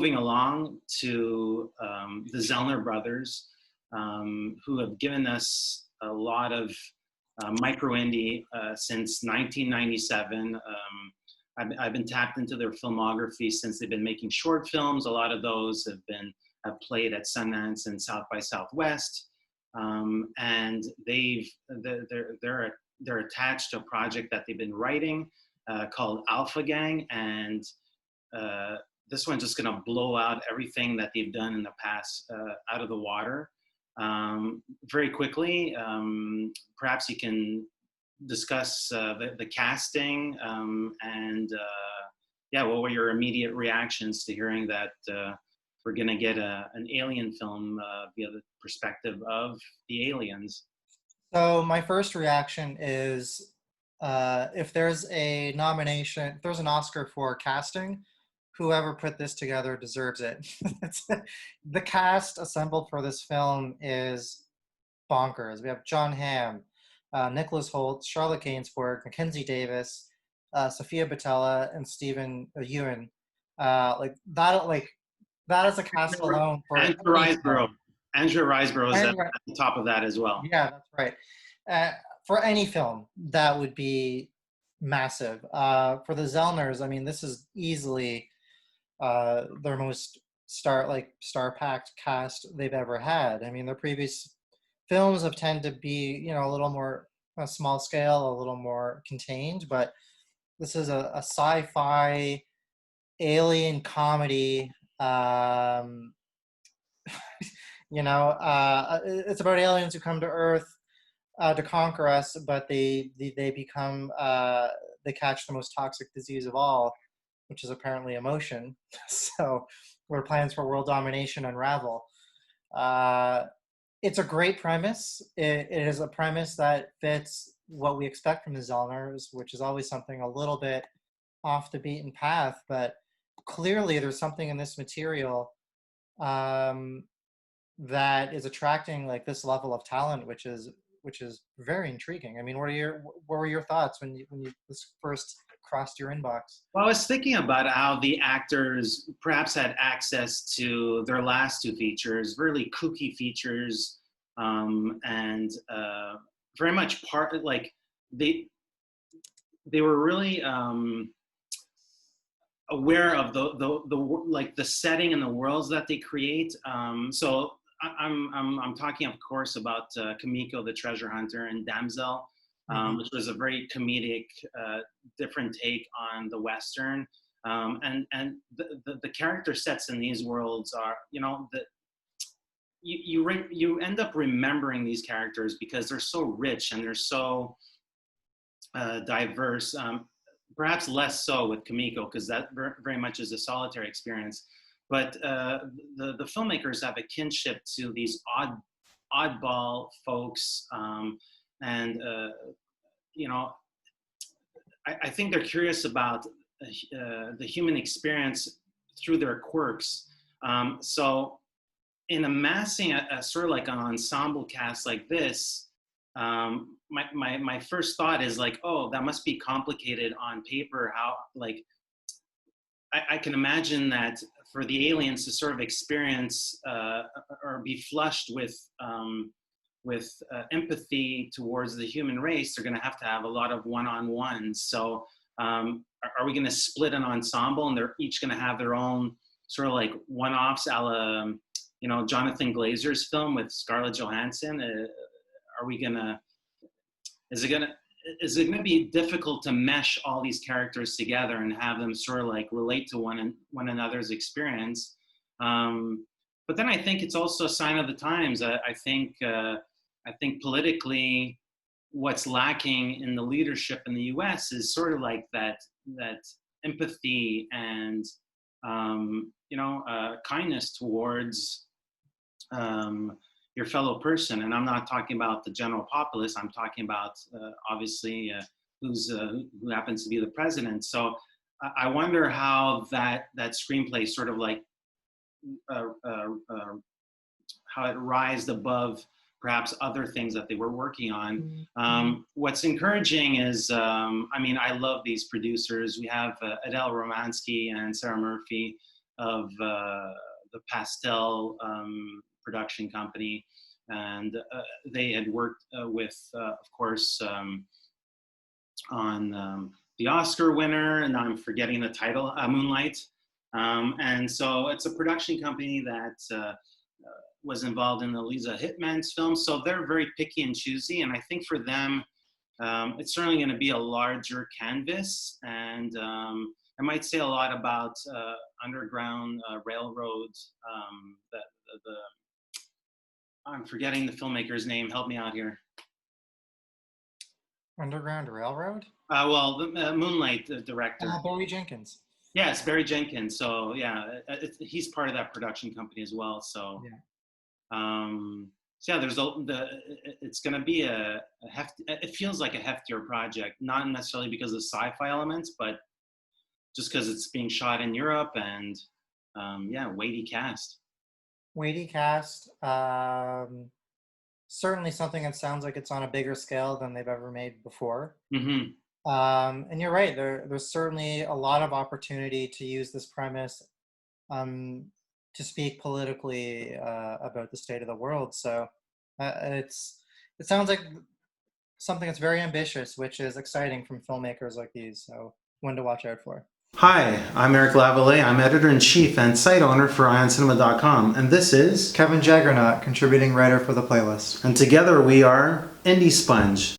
moving along to the Zellner brothers, who have given us a lot of micro indie since 1997. I've been tapped into their filmography since they've been making short films. A lot of those have played at Sundance and South by Southwest, and they're attached to a project that they've been writing called Alpha Gang, and this one's just going to blow out everything that they've done in the past out of the water. Very quickly, perhaps you can discuss the casting and yeah, what were your immediate reactions to hearing that we're going to get an alien film via the perspective of the aliens? So my first reaction is if there's a nomination, if there's an Oscar for casting, whoever put this together deserves it. The cast assembled for this film is bonkers. We have John Hamm, Nicholas Hoult, Charlotte Gainsbourg, Mackenzie Davis, Sofia Boutella, and Stephen Yeun. That is a cast alone for Andrea Riseborough is at the top of that as well. Yeah, that's right. For any film, that would be massive. For the Zellners, I mean, this is easily their most star-packed cast they've ever had. I mean, their previous films have tended to be, a little more small scale, a little more contained, but this is a sci-fi alien comedy. It's about aliens who come to Earth to conquer us, but they become they catch the most toxic disease of all, which is apparently emotion. So where plans for world domination unravel. It's a great premise. It is a premise that fits what we expect from the Zellners, which is always something a little bit off the beaten path, but clearly there's something in this material that is attracting this level of talent, which is very intriguing. I mean, what were your thoughts when this first crossed your inbox? Well, I was thinking about how the actors perhaps had access to their last two features, really kooky features, and very much they were really aware of the setting and the worlds that they create. So I'm talking, of course, about Kimiko the Treasure Hunter and Damsel, which was a very comedic, different take on the Western. And the character sets in these worlds are, you end up remembering these characters because they're so rich and they're so diverse. Perhaps less so with Kimiko, because that very much is a solitary experience. But the filmmakers have a kinship to these oddball folks, and I think they're curious about the human experience through their quirks. So in amassing a sort of like an ensemble cast like this, my first thought is oh, that must be complicated on paper. How I can imagine that for the aliens to sort of experience or be flushed with empathy towards the human race, they're going to have a lot of one-on-ones. So are we going to split an ensemble and they're each going to have their own sort of one-offs a la, Jonathan Glazer's film with Scarlett Johansson? Is it going to be difficult to mesh all these characters together and have them sort of relate to one another's experience? But then I think it's also a sign of the times. I think politically, what's lacking in the leadership in the U.S. is sort of that empathy and kindness towards your fellow person. And I'm not talking about the general populace. I'm talking about obviously who happens to be the president. So I wonder how that screenplay sort of how it rised above perhaps other things that they were working on. What's encouraging is, I love these producers. We have Adele Romansky and Sarah Murphy of the pastel production company, and they had worked with, of course, on the Oscar winner, and I'm forgetting the title, Moonlight. And so it's a production company that was involved in the Lisa Hitman's film. So they're very picky and choosy. And I think for them, it's certainly going to be a larger canvas. And I might say a lot about Underground Railroad. I'm forgetting the filmmaker's name. Help me out here. Underground Railroad? Well, the Moonlight, the director. Barry Jenkins. Yes, Barry Jenkins. So yeah, he's part of that production company as well. So, so yeah, it's going to be a hefty. It feels like a heftier project, not necessarily because of sci-fi elements, but just because it's being shot in Europe and yeah, weighty cast. Weighty cast. Certainly something that sounds like it's on a bigger scale than they've ever made before. Mm-hmm. And you're right, there's certainly a lot of opportunity to use this premise to speak politically about the state of the world. So it sounds like something that's very ambitious, which is exciting from filmmakers like these. So one to watch out for. Hi, I'm Eric Lavallée. I'm editor-in-chief and site owner for IONCINEMA.com, and this is Kevin Jagernauth, contributing writer for the playlist. And together we are IndieSponge.